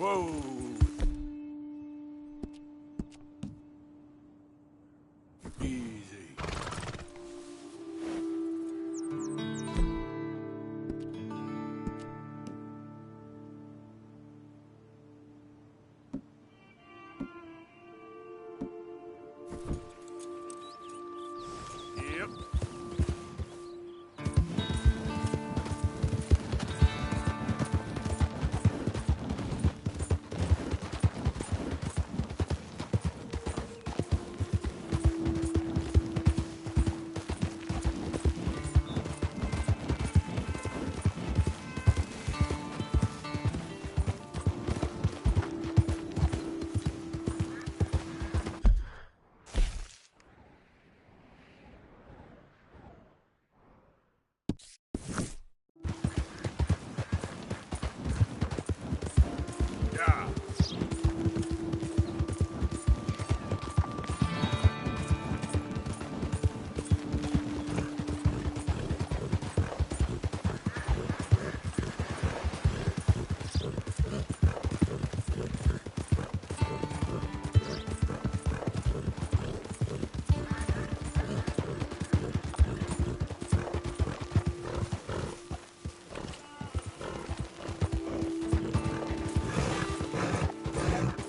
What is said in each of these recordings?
Whoa! Easy. Yep.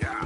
Yeah. Yeah.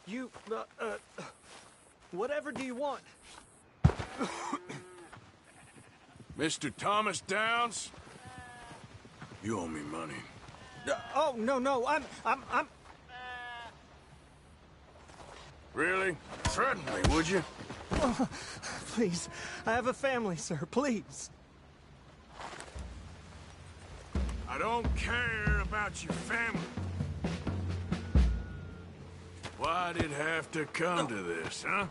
You, whatever do you want? Mr. Thomas Downs, you owe me money. Oh, no, I'm... Really? Threaten me, would you? Oh, please, I have a family, sir, please. I don't care about your family. Why'd it have to come to this, huh?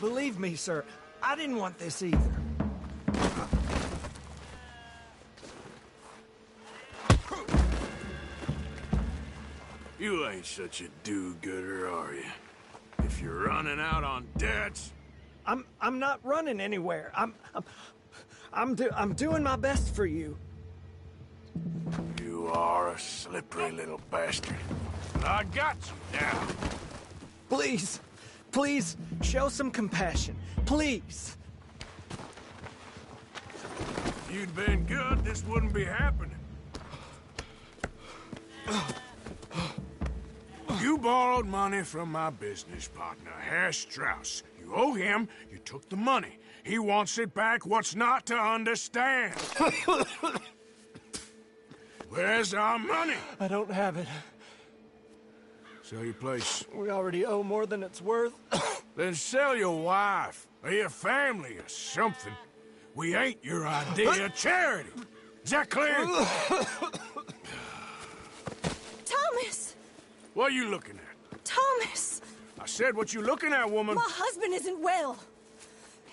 Believe me, sir, I didn't want this either. You ain't such a do-gooder, are you? If you're running out on debts... I'm not running anywhere. I'm doing my best for you. You are a slippery little bastard. I got you now. Please, please, show some compassion. Please. If you'd been good, this wouldn't be happening. You borrowed money from my business partner, Herr Strauss. You owe him, you took the money. He wants it back. What's not to understand? Where's our money? I don't have it. Sell your place. We already owe more than it's worth. Then sell your wife, or your family, or something. We ain't your idea of charity. Is that clear? Thomas! What are you looking at? Thomas! I said, what you looking at, woman? My husband isn't well.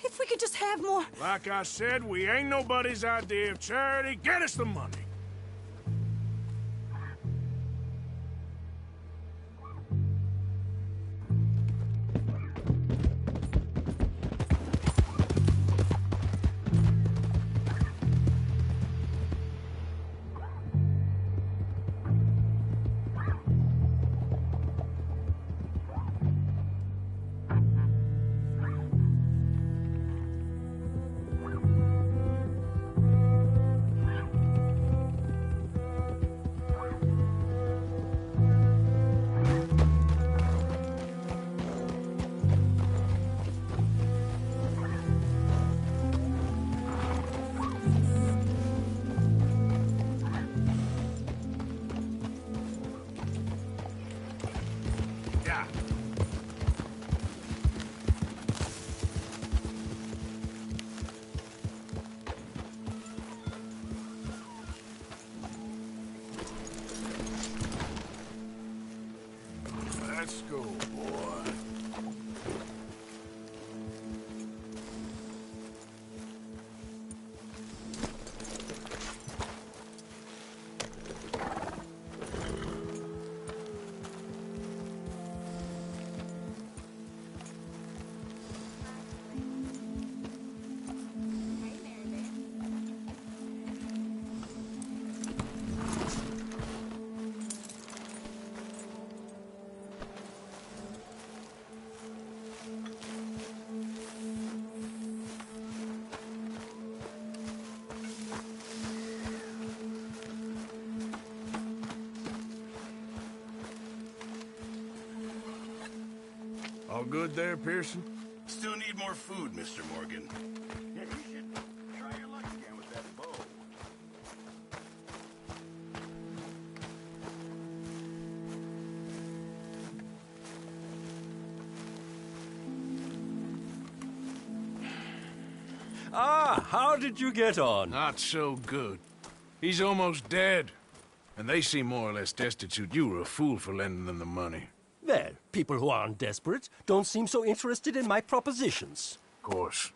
If we could just have more... Like I said, we ain't nobody's idea of charity. Get us the money. All good there, Pearson? Still need more food, Mr. Morgan. Yeah, you should try your luck again with that bow. Ah, how did you get on? Not so good. He's almost dead. And they seem more or less destitute. You were a fool for lending them the money. Well, people who aren't desperate don't seem so interested in my propositions. Of course.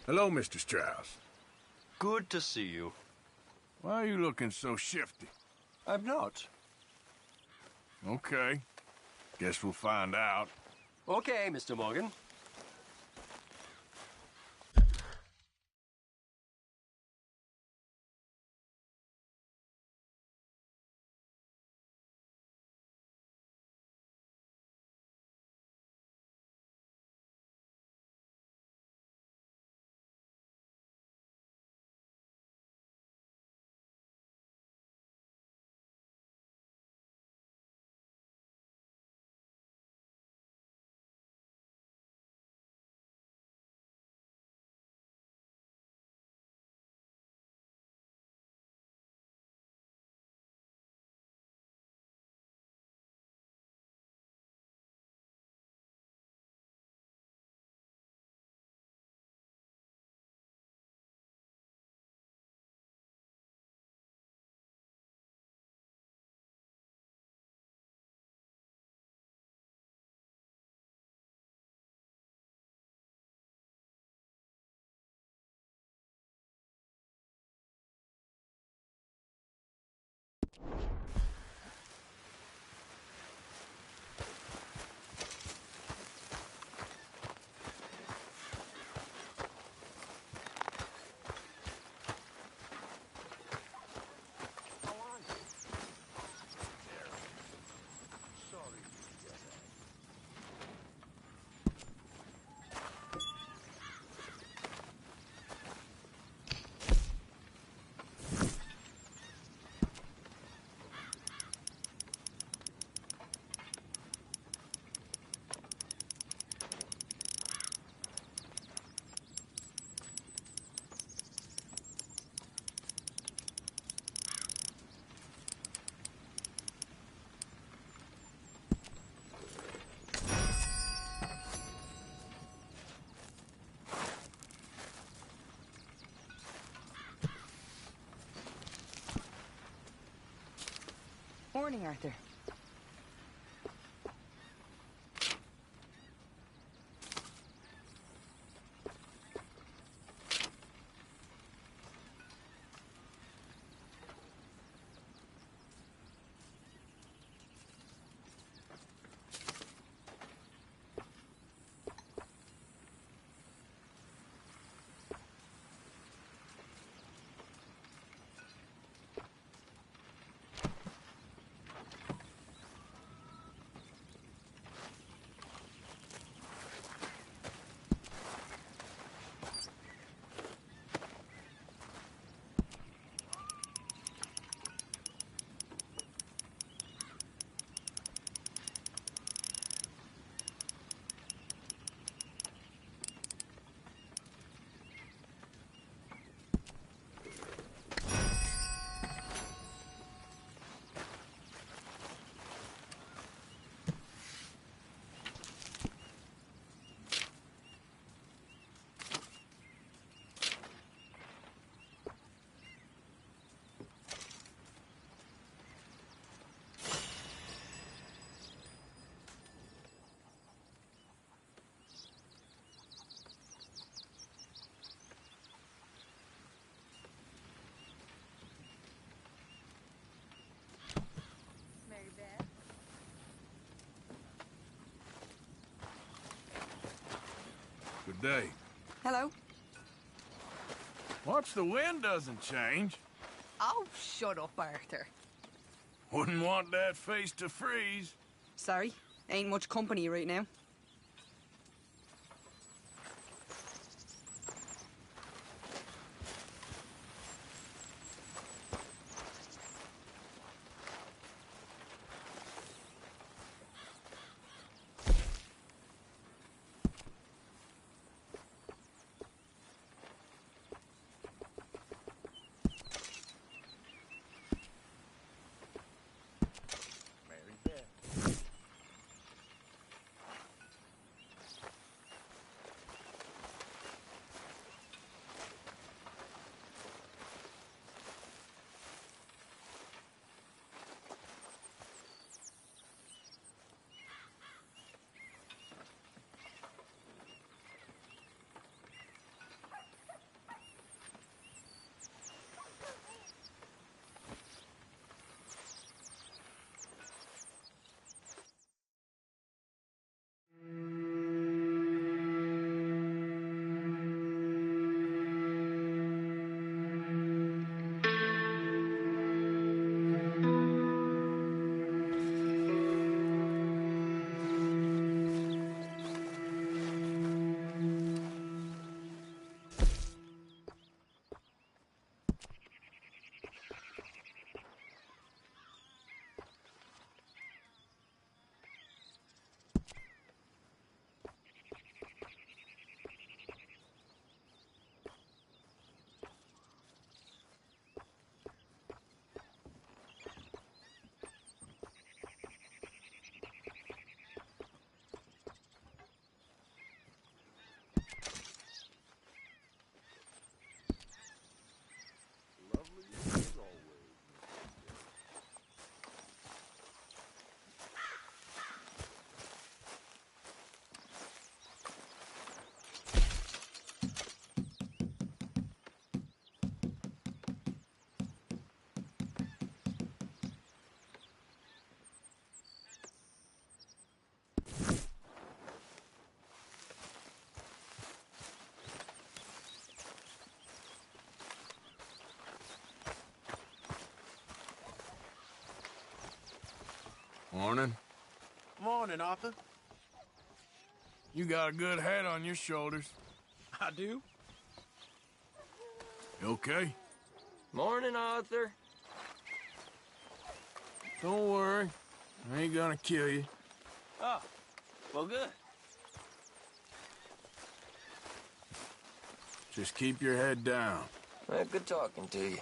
Hello, Mr. Strauss. Good to see you. Why are you looking so shifty? I'm not. Okay. Guess we'll find out. Okay, Mr. Morgan. Morning, Arthur. Good day. Hello. Watch the wind doesn't change. Oh, shut up, Arthur. Wouldn't want that face to freeze. Sorry, ain't much company right now. Morning. Morning, Arthur. You got a good head on your shoulders. I do? You okay? Morning, Arthur. Don't worry. I ain't gonna kill you. Oh, well, good. Just keep your head down. Well, good talking to you.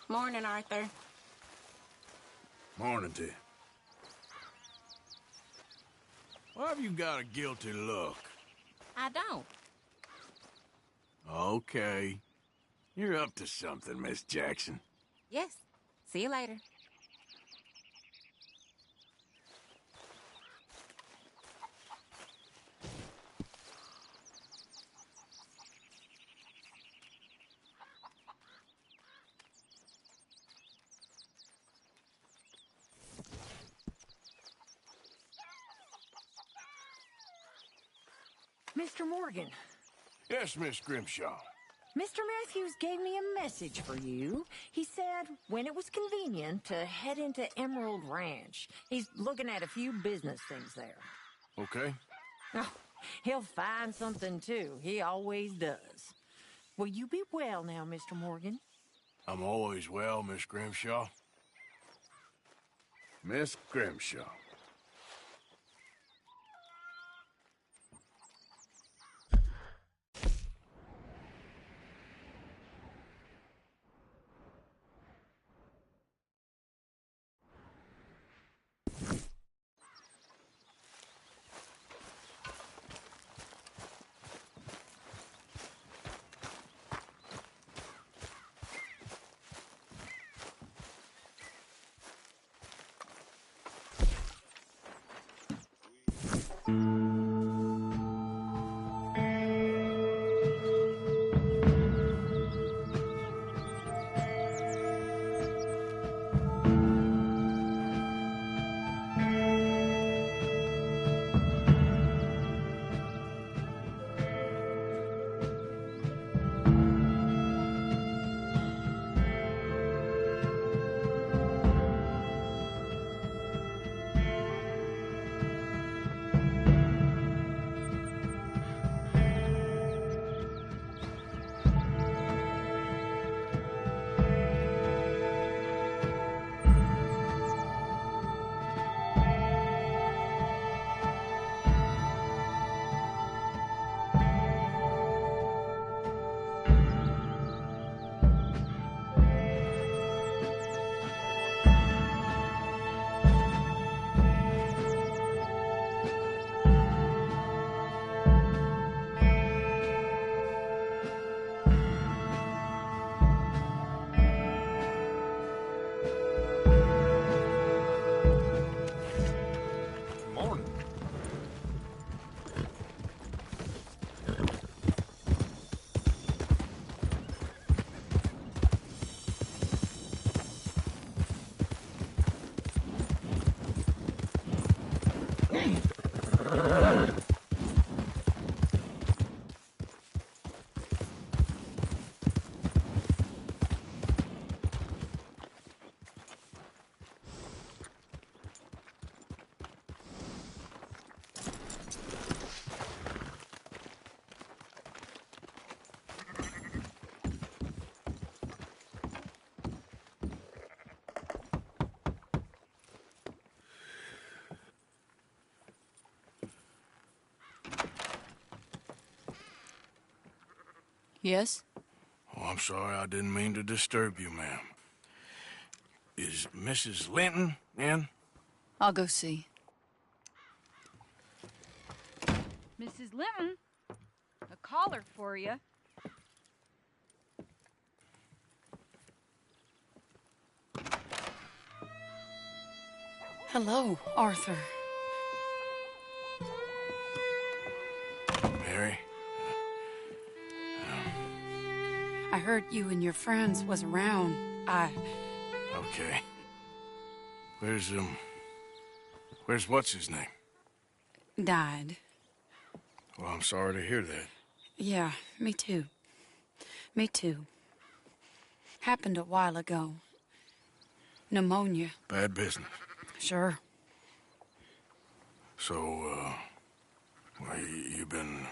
Morning, Arthur. Morning to you. Why have you got a guilty look? I don't. Okay. You're up to something, Miss Jackson. Yes. See you later. Mr. Morgan. Yes, Miss Grimshaw. Mr. Matthews gave me a message for you. He said when it was convenient to head into Emerald Ranch. He's looking at a few business things there. Okay. Oh, he'll find something, too. He always does. Will you be well now, Mr. Morgan? I'm always well, Miss Grimshaw. Miss Grimshaw. Yes? Oh, I'm sorry, I didn't mean to disturb you, ma'am. Is Mrs. Linton in? I'll go see. Mrs. Linton, a caller for you. Hello, Arthur. Mary? I heard you and your friends was around. Okay. Where's what's his name? Died. Well, I'm sorry to hear that. Yeah, me too. Me too. Happened a while ago. Pneumonia. Bad business. Sure. So, well, you've been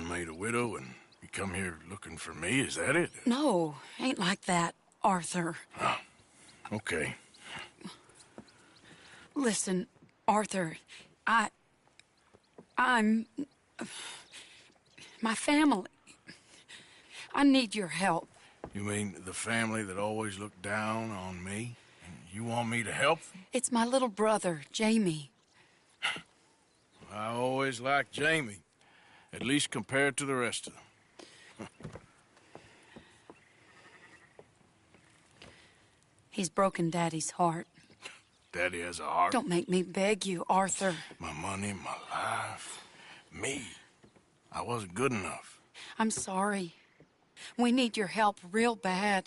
made a widow and you come here looking for me, is that it? No, ain't like that, Arthur. Oh, okay. Listen, Arthur, I'm... my family. I need your help. You mean the family that always looked down on me? And you want me to help them? It's my little brother, Jamie. I always liked Jamie, at least compared to the rest of them. He's broken Daddy's heart. Daddy has a heart. Don't make me beg you, Arthur. My money, my life, me. I wasn't good enough. I'm sorry. We need your help real bad.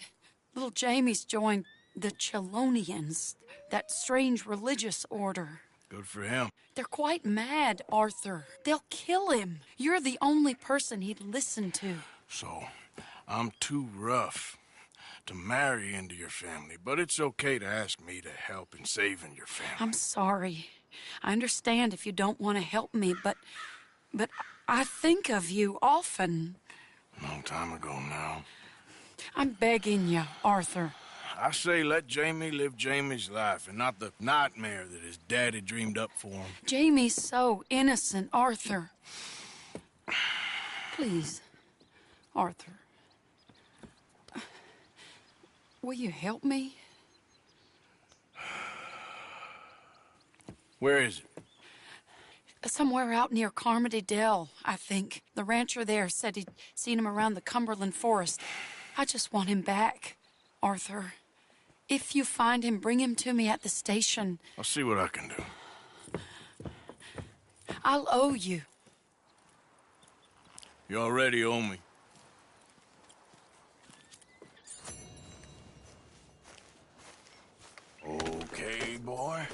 Little Jamie's joined the Chelonians, that strange religious order. Good for him. They're quite mad, Arthur. They'll kill him. You're the only person he'd listen to. So, I'm too rough to marry into your family, but it's okay to ask me to help in saving your family. I'm sorry. I understand if you don't want to help me, but I think of you often. Long time ago now. I'm begging you, Arthur. I say let Jamie live Jamie's life and not the nightmare that his daddy dreamed up for him. Jamie's so innocent, Arthur. Please, Arthur. Will you help me? Where is it? Somewhere out near Carmody Dell, I think. The rancher there said he'd seen him around the Cumberland Forest. I just want him back, Arthur. If you find him, bring him to me at the station. I'll see what I can do. I'll owe you. You already owe me. Okay, boy.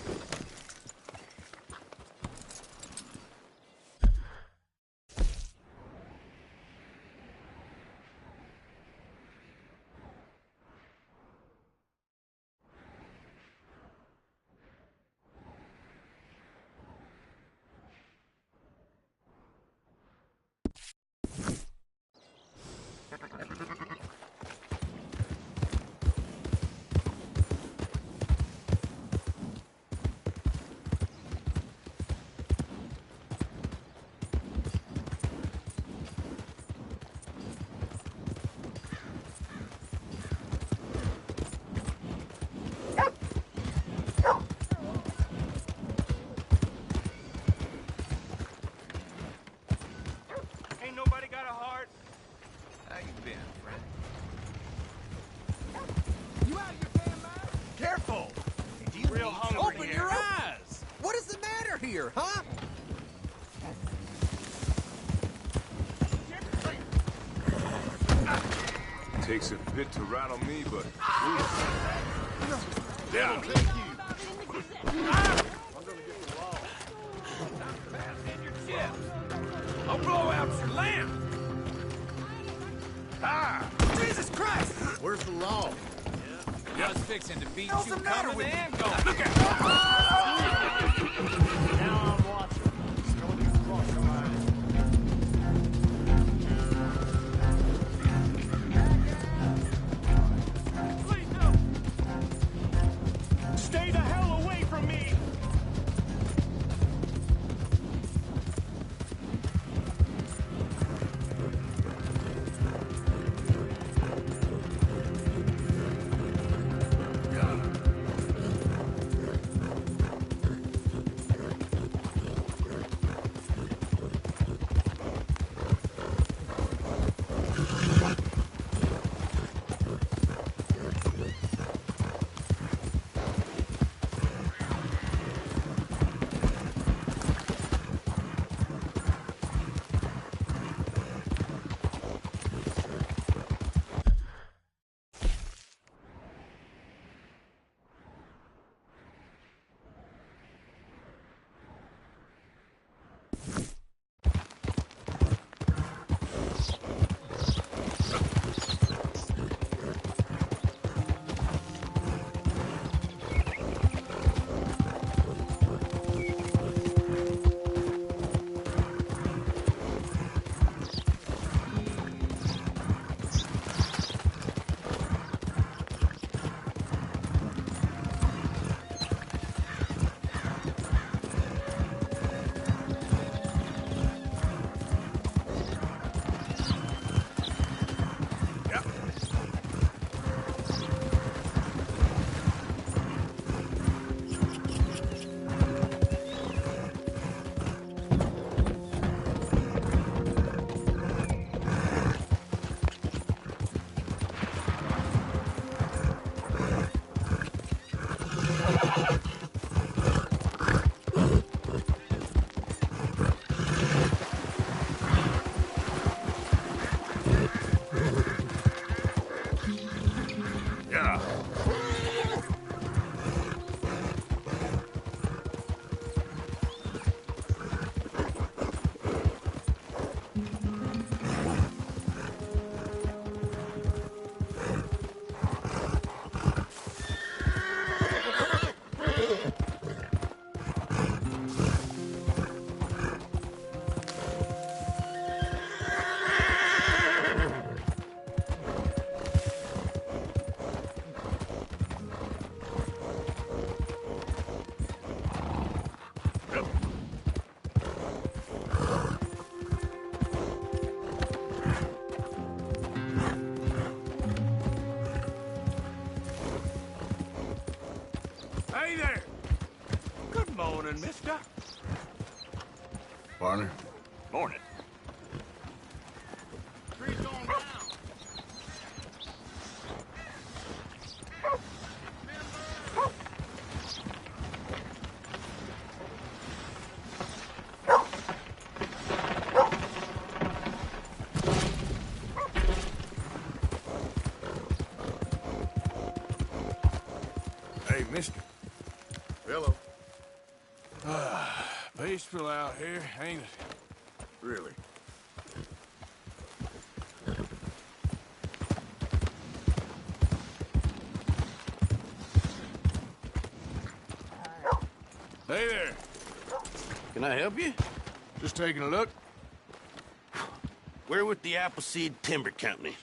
Ain't nobody got a heart. How you been, friend? You out of your damn mind? Careful! You real hungry Open here. your eyes! What is the matter here, huh? Takes a bit to rattle me, but... Down. I'll blow out your lamp. Ah! Jesus Christ! Where's the law? I was fixing to beat What's you the matter coming with and you? going. Look at Now I'm watching. Don't you cross the line. Please no. Stay the hell away from me. Morning, mister. Partner. Morning. Tree's going down. Hey, mister. Hello. Peaceful out here, ain't it? Really? Hey there. Can I help you? Just taking a look. We're with the Appleseed Timber Company.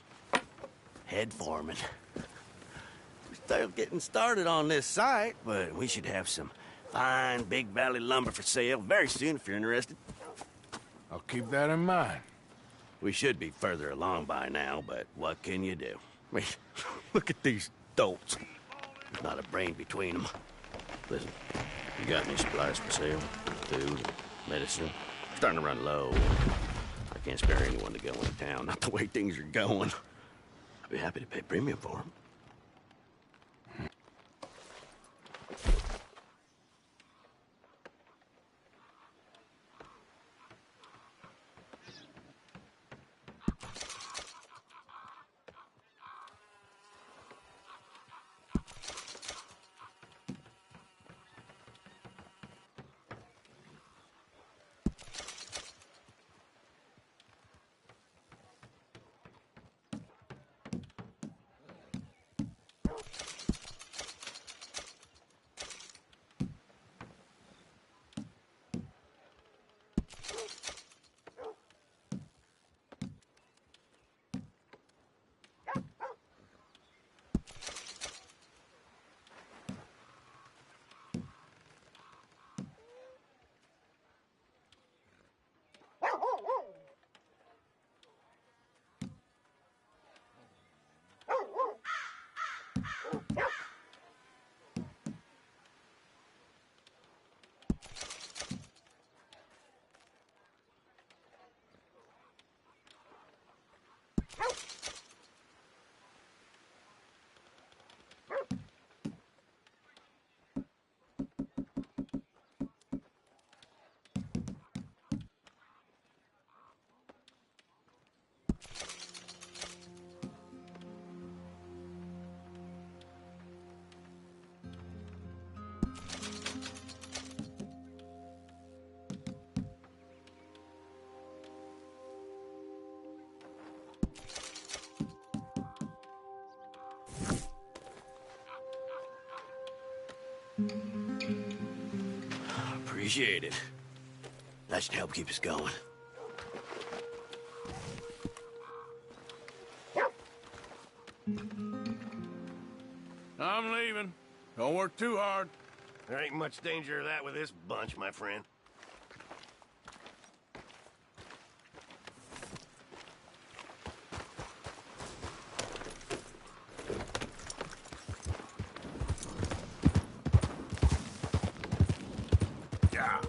Head foreman. We're still getting started on this site, but we should have some fine Big Valley lumber for sale very soon if you're interested. I'll keep that in mind. We should be further along by now, but what can you do? I mean, look at these dolts. There's not a brain between them. Listen, you got any supplies for sale? Food, medicine? Starting to run low. I can't spare anyone to go into town, not the way things are going. I'd be happy to pay premium for them. Appreciate it. That should help keep us going. I'm leaving. Don't work too hard. There ain't much danger of that with this bunch, my friend. Yeah.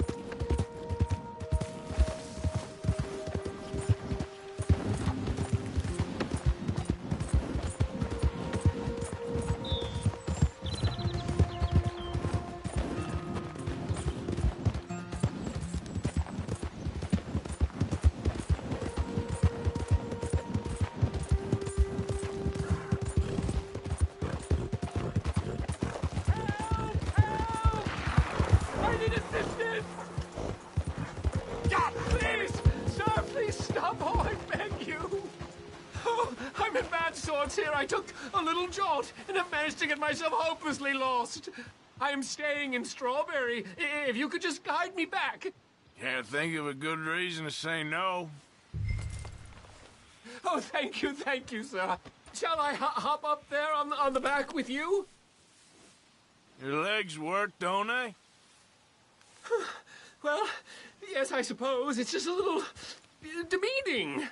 I need assistance! God, please! Sir, please stop! Oh, I beg you! Oh, I'm in bad sorts here. I took a little jolt and have managed to get myself hopelessly lost. I am staying in Strawberry. If you could just guide me back. Can't think of a good reason to say no. Oh, thank you, sir. Shall I hop up there on the back with you? Your legs work, don't they? Well, yes, I suppose. It's just a little demeaning.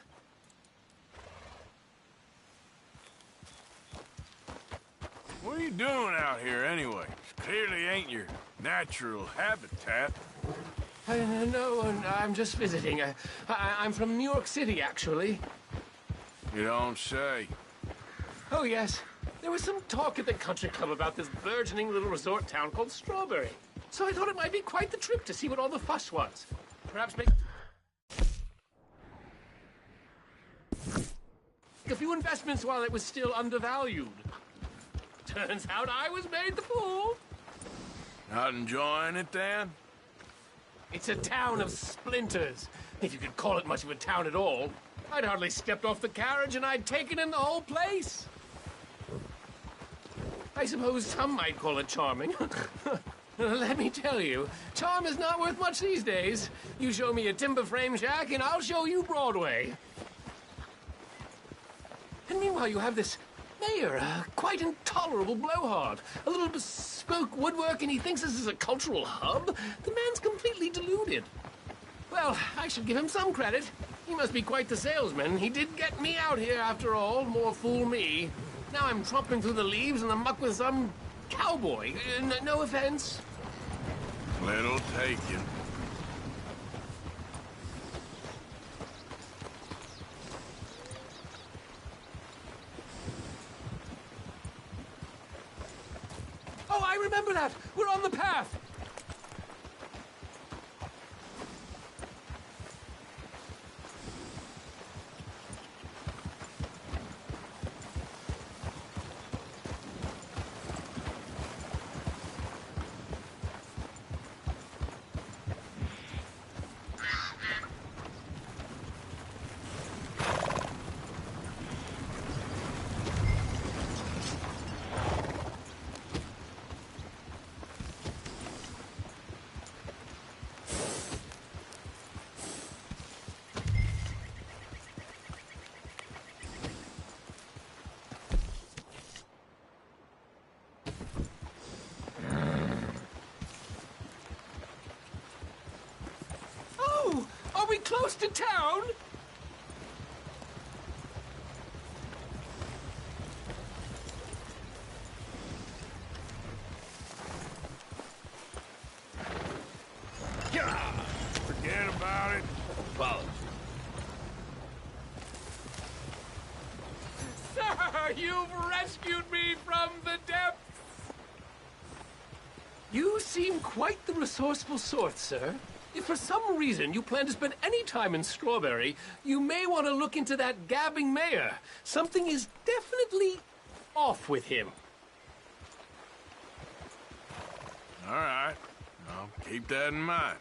What are you doing out here anyway? Clearly ain't your natural habitat. No, I'm just visiting. I'm from New York City, actually. You don't say. Oh, yes. There was some talk at the country club about this burgeoning little resort town called Strawberry. So I thought it might be quite the trip to see what all the fuss was. Perhaps make a few investments while it was still undervalued. Turns out I was made the fool. Not enjoying it, then? It's a town of splinters, if you could call it much of a town at all. I'd hardly stepped off the carriage and I'd taken in the whole place. I suppose some might call it charming. Let me tell you, charm is not worth much these days. You show me a timber frame shack and I'll show you Broadway. And meanwhile you have this mayor, a quite intolerable blowhard. A little bespoke woodwork and he thinks this is a cultural hub? The man's completely deluded. Well, I should give him some credit. He must be quite the salesman. He did get me out here after all. More fool me. Now I'm tromping through the leaves and the muck with some cowboy. No offense. Little taken. Oh, I remember that. We're on the path. Are we close to town? Forget about it. Apologies. Sir, you've rescued me from the depths. You seem quite the resourceful sort, sir. If for some reason you plan to spend any time in Strawberry, you may want to look into that gabbing mayor. Something is definitely off with him. All right. I'll keep that in mind.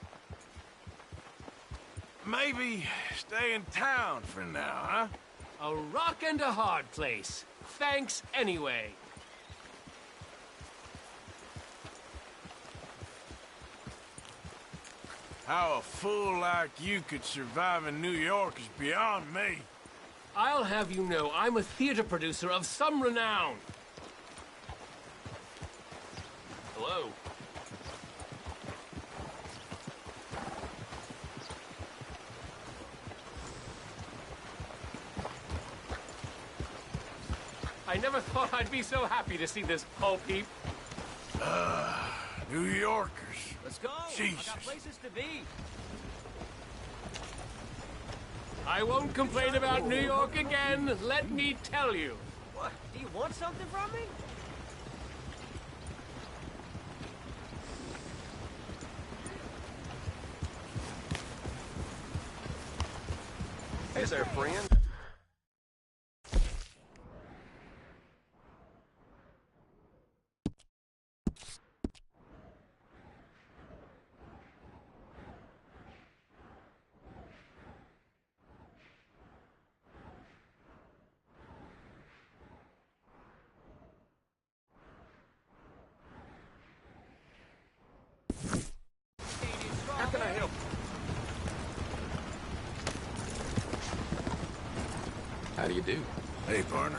Maybe stay in town for now, huh? A rock and a hard place. Thanks anyway. How a fool like you could survive in New York is beyond me. I'll have you know I'm a theater producer of some renown. Hello. I never thought I'd be so happy to see this pulp heap. New Yorkers. Let's go. Jesus. I got places to be. I won't complain about New York again, let me tell you. What? Do you want something from me? Hey there, friend. How can I help you? How do you do? Hey, partner.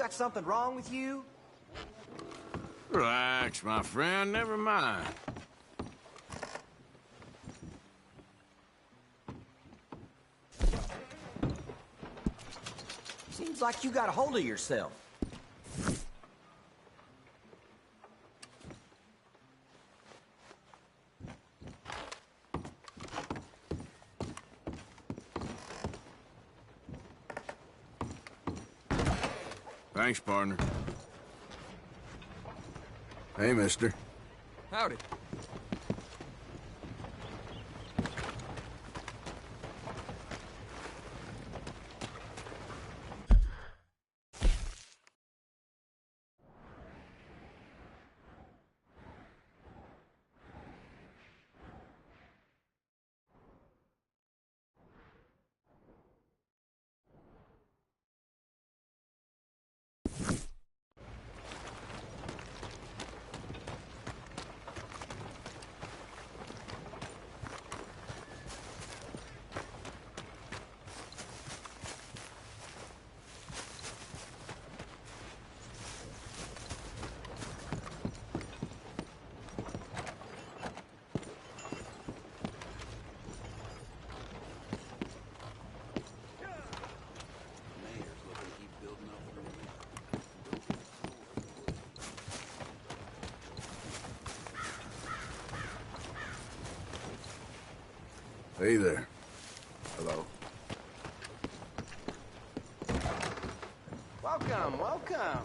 got something wrong with you? Relax, my friend. Never mind. Seems like you got a hold of yourself. Thanks, partner. Hey, mister. Howdy. Hey there. Hello. Welcome, welcome.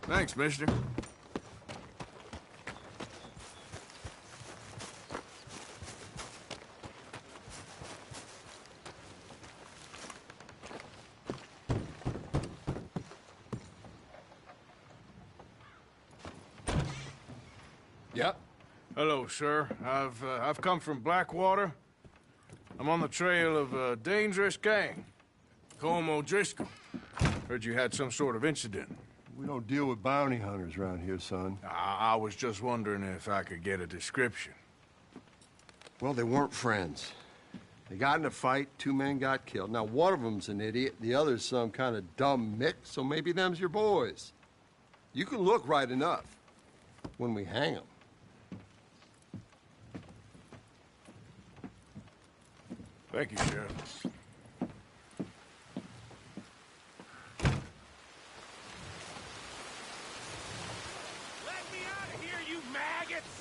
Thanks, mister. Yep. Hello, sir. I've come from Blackwater. I'm on the trail of a dangerous gang. Colm O'Driscoll. Heard you had some sort of incident. We don't deal with bounty hunters around here, son. I was just wondering if I could get a description. Well, they weren't friends. They got in a fight, 2 men got killed. Now, one of them's an idiot, the other's some kind of dumb mix, so maybe them's your boys. You can look right enough when we hang them. Thank you, Sheriff. Let me out of here, you maggots!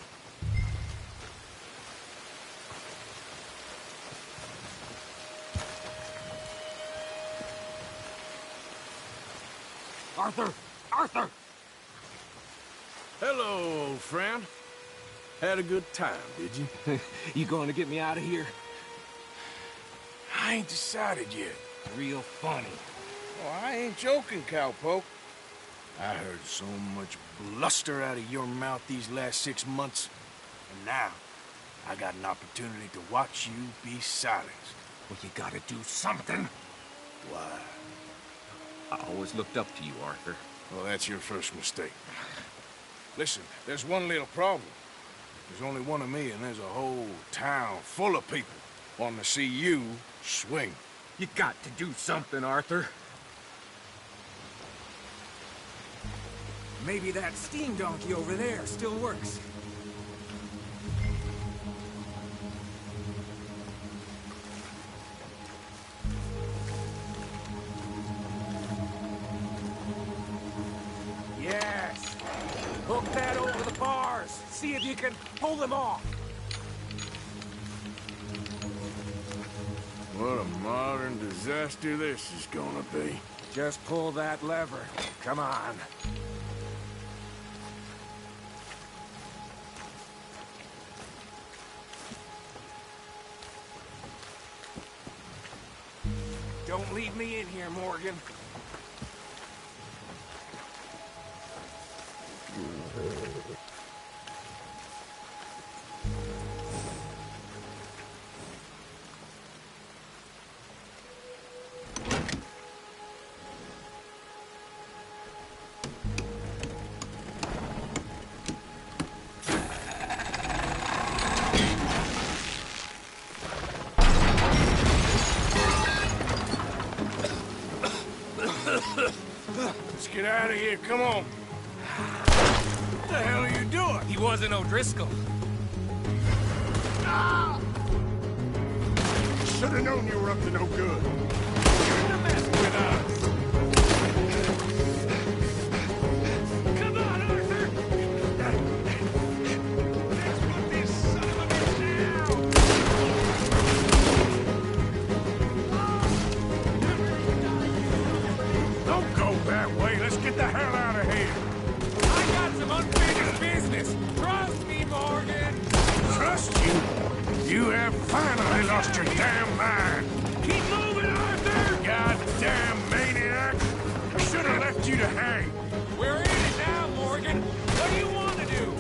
Arthur! Arthur! Hello, old friend. Had a good time, did you? You going to get me out of here? I ain't decided yet. Real funny. Oh, I ain't joking, cowpoke. I heard so much bluster out of your mouth these last 6 months. And now, I got an opportunity to watch you be silenced. Well, you gotta do something. Why? I always looked up to you, Arthur. Well, that's your first mistake. Listen, there's one little problem. There's only one of me, and there's a whole town full of people wanting to see you swing. You got to do something, Arthur. Maybe that steam donkey over there still works. Yes! Hook that over the bars. See if you can pull them off. What a modern disaster this is gonna be. Just pull that lever. Come on. Don't leave me in here, Morgan. here, come on. What the hell are you doing? He wasn't O'Driscoll. Should have known you were up to no good. You're the mess with us. Come on, Arthur! Let's put this son of a bitch down! Don't go that way. Let's get the hell out of here. I got some unfinished business. Trust me, Morgan. Trust you? You have finally lost your damn mind. Keep moving, Arthur! Goddamn maniac! I should have left you to hang. We're in it now, Morgan. What do you want to do?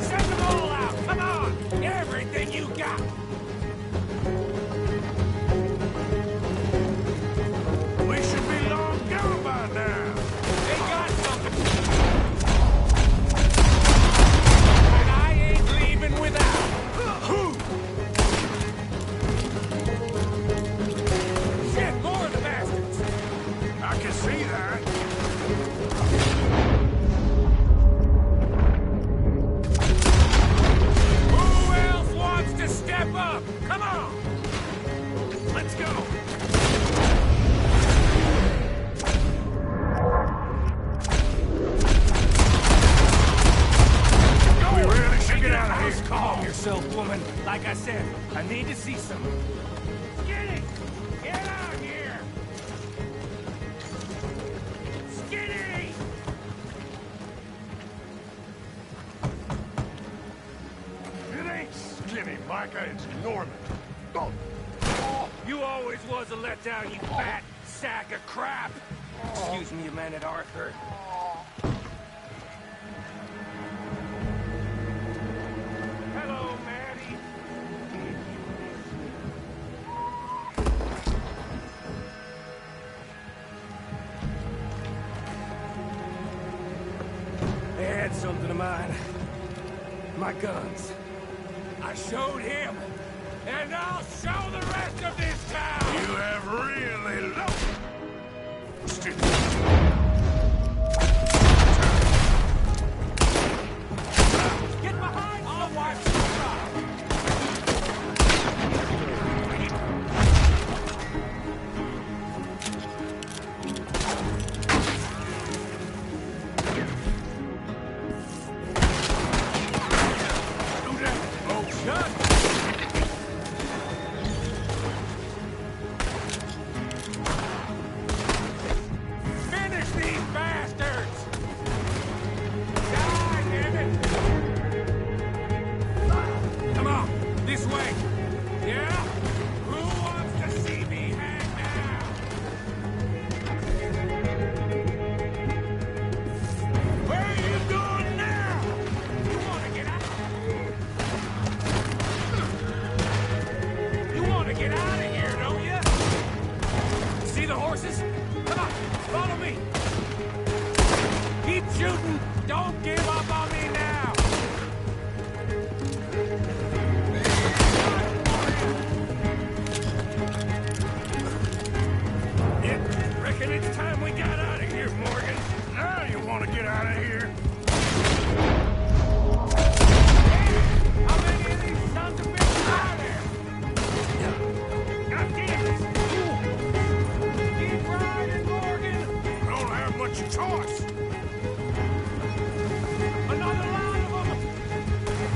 Send them all out! Come on! Everything you got! We should be long gone by now. They got something! And I ain't leaving without! Who? Shit, more of the bastards! I can see that. Who else wants to step up? Come on! Let's go! We really should get out of here. Calm yourself, woman. Like I said, I need to see some. Skinny! Get out here! Skinny! It ain't Skinny, Micah. It's Norman. You always was a letdown, you fat sack of crap! Excuse me a minute, Arthur. Hello, Maddie. They had something of mine. My guns. I showed him, and I'll show the rest of this town! You have really lost. Get behind! I'll watch you drop! Do that. Oh, Shut! Finish these bastards! Die, damn it! Come on, this way. Yeah? Who wants to see me hang now? Where are you going now? You want to get out? You want to get out of here, don't you? See the horses? Come on, follow me. Keep shooting. Don't give up on me now. yeah. Reckon it's time we got out of here, Morgan. Now you want to get out of here? How many of these sons of bitches are there? God damn it! Keep riding, Morgan. I don't have much choice. Another line of them.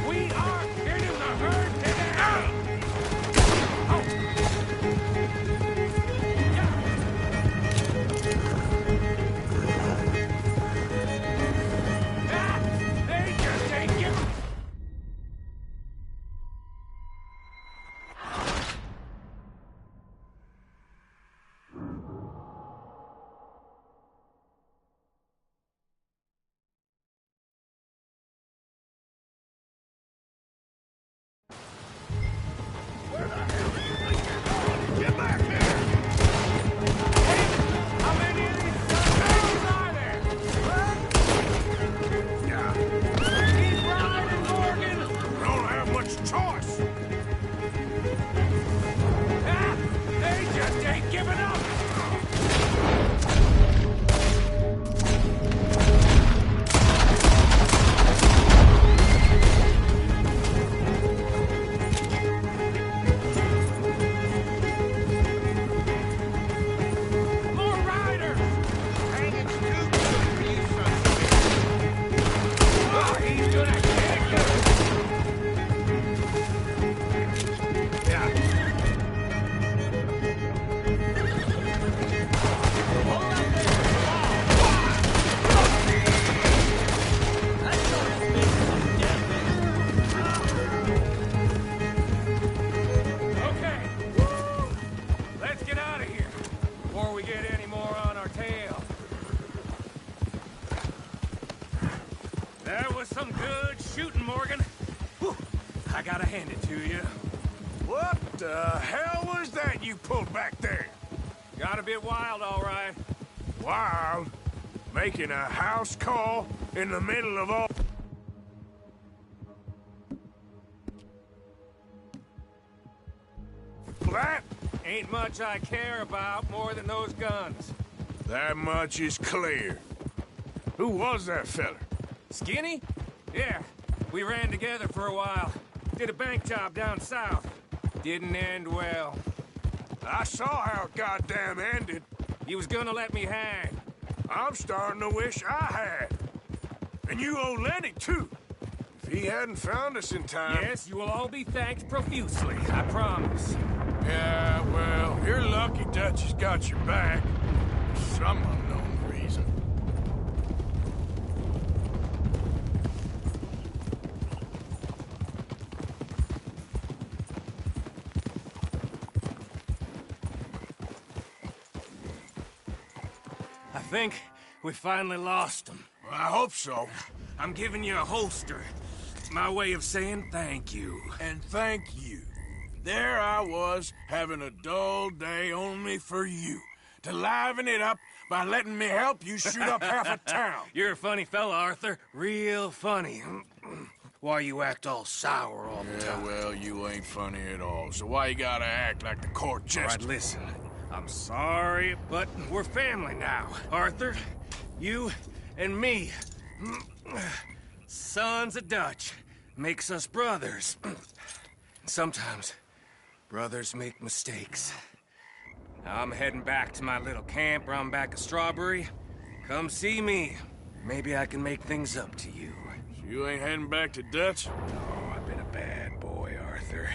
We are getting the herd today. Oh. Yeah. Ah, they just ain't giving. we get any more on our tail. That was some good shooting, Morgan. Whew. I gotta hand it to you. What the hell was that you pulled back there? Got a bit wild, all right. Wild? Making a house call in the middle of all... that? Ain't much I care about more than those guns. That much is clear. Who was that feller? Skinny? Yeah, we ran together for a while. Did a bank job down south. Didn't end well. I saw how it goddamn ended. He was gonna let me hang. I'm starting to wish I had. And you owe Lenny, too. If he hadn't found us in time... Yes, you will all be thanked profusely, I promise. Yeah, well, you're lucky Dutch has got your back. For some unknown reason. I think we finally lost him. Well, I hope so. I'm giving you a holster. It's my way of saying thank you. And thank you. There I was, having a dull day only for you. To liven it up by letting me help you shoot up half a town. You're a funny fella, Arthur. Real funny. Why you act all sour all the time? Yeah, well, you ain't funny at all. So why you gotta act like the court jester? All right, listen. I'm sorry, but we're family now. Arthur, you and me. Sons of Dutch. Makes us brothers. Sometimes, brothers make mistakes. I'm heading back to my little camp around back of Strawberry. Come see me. Maybe I can make things up to you. So you ain't heading back to Dutch? Oh, I've been a bad boy, Arthur.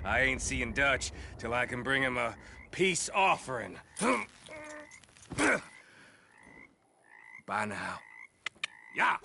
I ain't seeing Dutch till I can bring him a peace offering. Bye now. Yeah.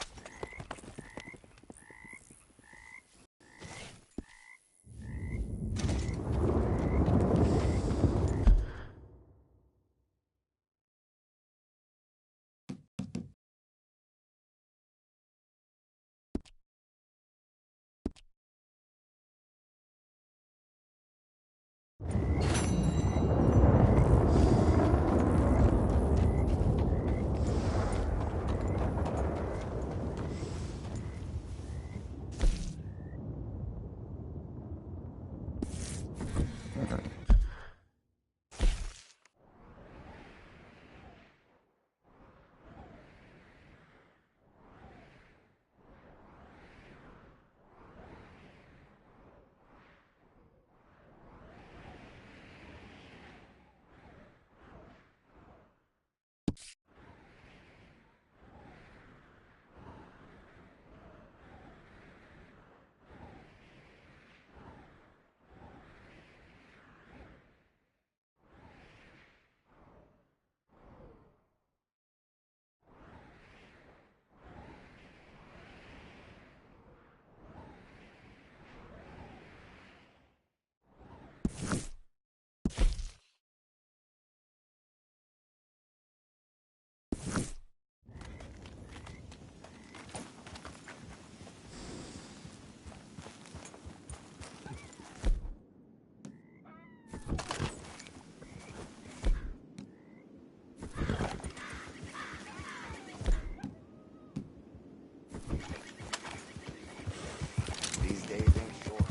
These days ain't short.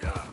Yeah.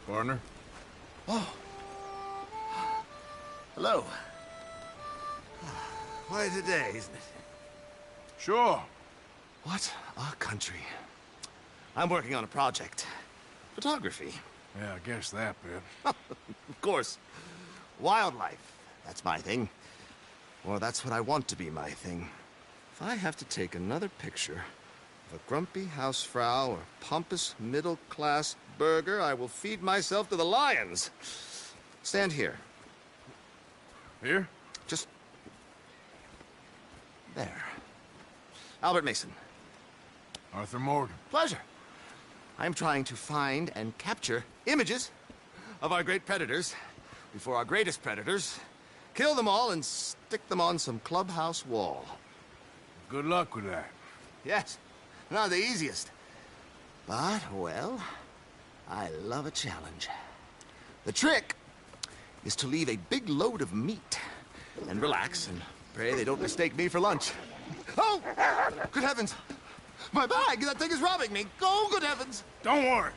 Partner? Oh. Hello. Quite a day, isn't it? Sure. What a country. I'm working on a project. Photography. Yeah, I guess that bit. Of course. Wildlife. That's my thing. Or that's what I want to be my thing. If I have to take another picture of a grumpy housefrau or pompous middle-class burger, I will feed myself to the lions. Stand here. Here? Just... there. Albert Mason. Arthur Morgan. Pleasure. I'm trying to find and capture images of our great predators before our greatest predators kill them all and stick them on some clubhouse wall. Good luck with that. Yes, not the easiest. But, well, I love a challenge. The trick is to leave a big load of meat and relax and pray they don't mistake me for lunch. Oh! Good heavens! My bag! That thing is robbing me! Oh, good heavens! Don't worry.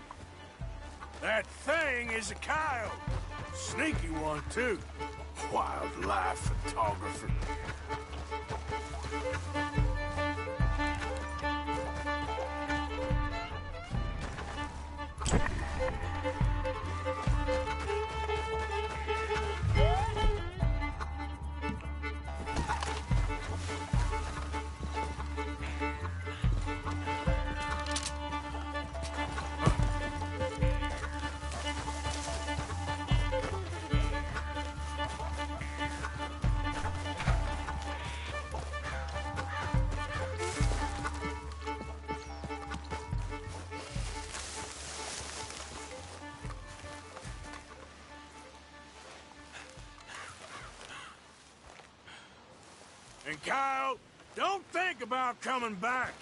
That thing is a coyote. Sneaky one, too. Wildlife photographer. And Kyle, don't think about coming back.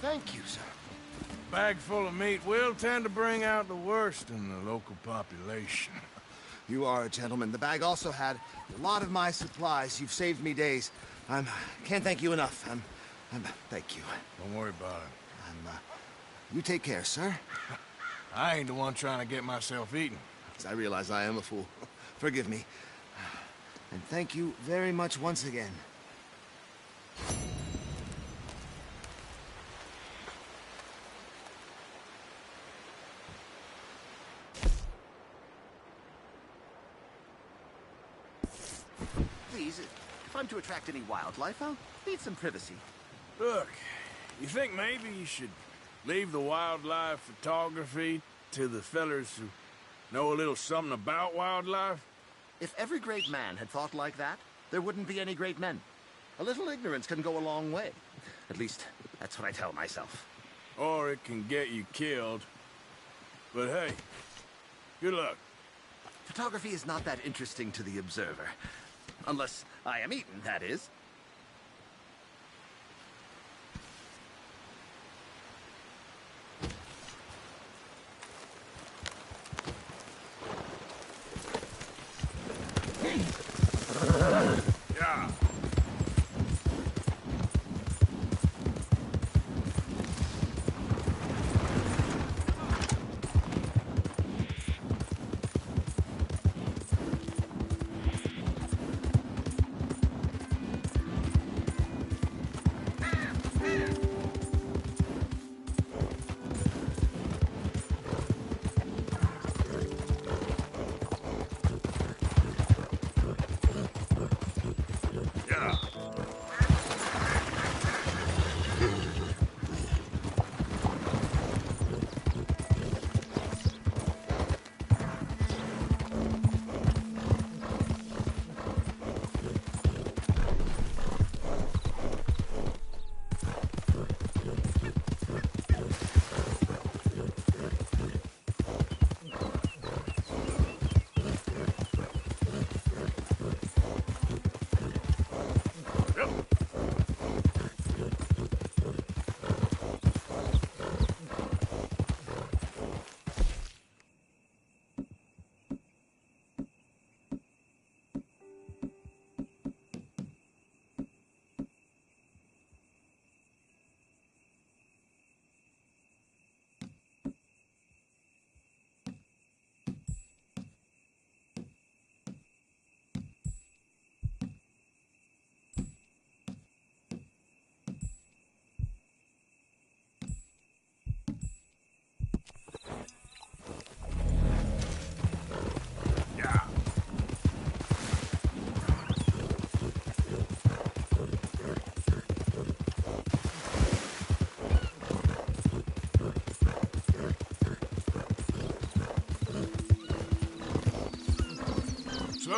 Thank you, sir. Bag full of meat will tend to bring out the worst in the local population. You are a gentleman. The bag also had a lot of my supplies. You've saved me days. Can't thank you enough. Thank you. Don't worry about it. You take care, sir. I ain't the one trying to get myself eaten. I realize I am a fool. Forgive me. And thank you very much once again. Please, if I'm to attract any wildlife, I'll need some privacy. Look, you think maybe you should leave the wildlife photography to the fellers who know a little something about wildlife? If every great man had thought like that, there wouldn't be any great men. A little ignorance can go a long way. At least, that's what I tell myself. Or it can get you killed. But hey, good luck. Photography is not that interesting to the observer. Unless I am eaten, that is. Yeah.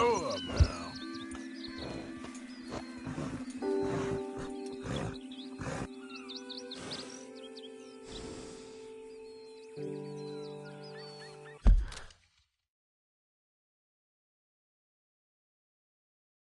Grow up now.